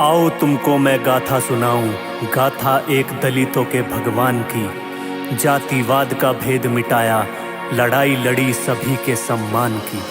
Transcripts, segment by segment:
आओ तुमको मैं गाथा सुनाऊं, गाथा एक दलितों के भगवान की। जातिवाद का भेद मिटाया, लड़ाई लड़ी सभी के सम्मान की।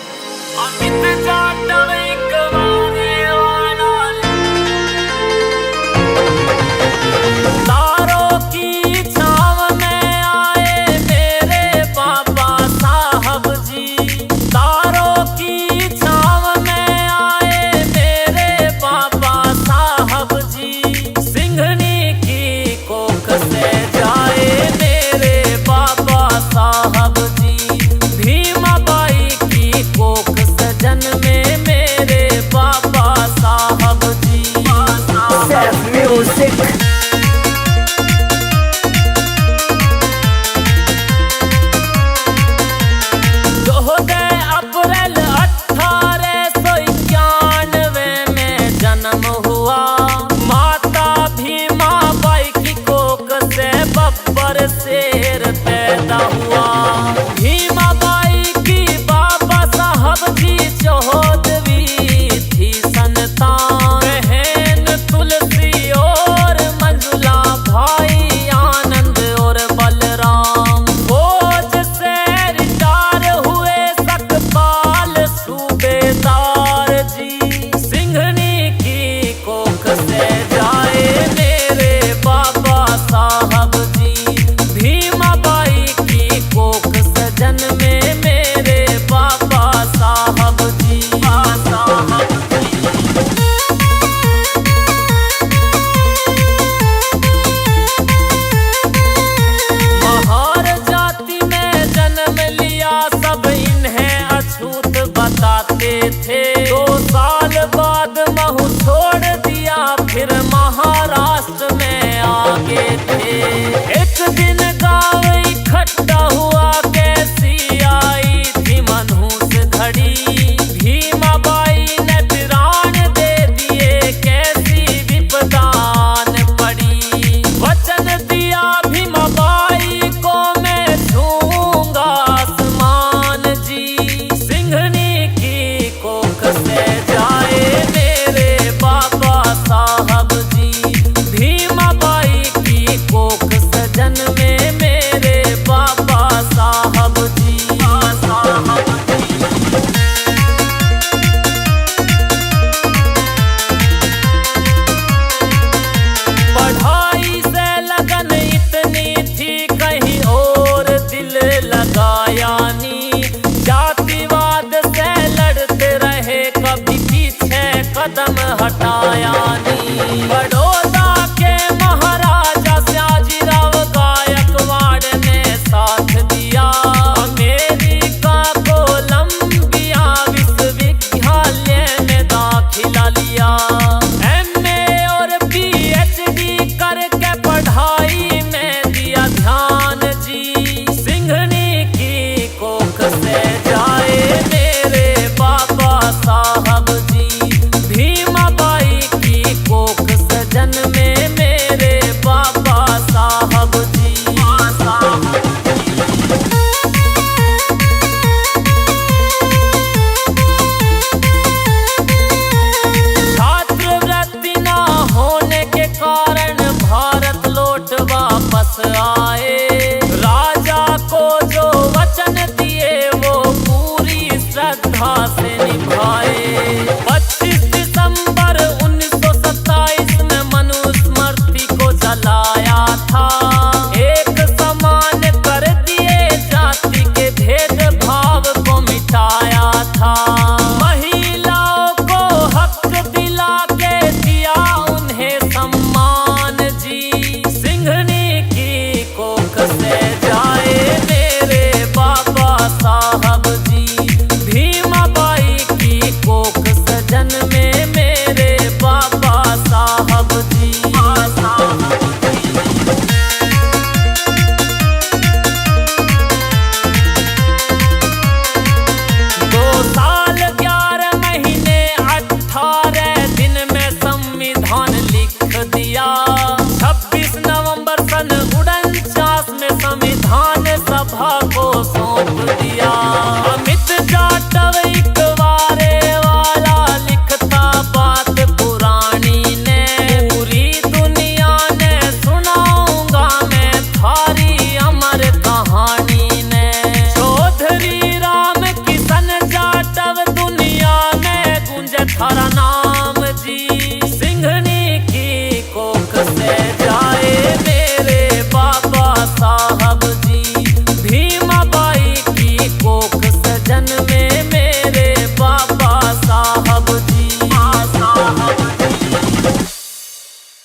शेर पैदा हुआ भीमा बाई की, बाबा साहब जी चौधरी थी संतान। बहन तुलसी और मंजुला, भाई आनंद और बलराम। फौज से रिटायर हुए सकपाल सूबेदार जी। सिंघनी की कोख से जाए मेरे बाबा साहब जी। भीमाबाई की कोख सजन में मेरे बाबा साहब जी। महार जाति में जन्म लिया, सब इन्हें अछूत बताते थे। 2 साल बाद महू छोड़ दिया, फिर महाराष्ट्र में आगे थे। एक दिन गाँव इकट्ठा हुआ, कैसी आई थी मनहूस घड़ी। भीमाबाई ने प्राण दे दिए, कैसी विपदान पड़ी। वचन दिया भीमाबाई को, मैं छूंगा आसमान जी। सिंघनी की कोख से जाए मेरे बाबा साहब जी। भीमाबाई की कोख सजन में मेरे बाबा साहब जी। पढ़ाई से लगन इतनी थी, कहीं और दिल लगाया नी। जातिवाद से लड़ते रहे, कभी पीछे कदम हटाया नी। बड़ौदा के महाराजा सयाजीराव गायकवाड़ ने साथ दिया। अमेरिका कोलंबिया विश्वविद्यालय में दाखिला लिया। MA और PhD करके पढ़ाई में दिया ध्यान जी। सिंघनी की कोख से जाए मेरे बाबा साहब जी। भीमाबाई की कोख सजन में मेरे बाबा साहब जी। छात्रवृत्ति न होने के कारण भारत लौट वापस आए। राजा को जो वचन दिए, वो पूरी श्रद्धा से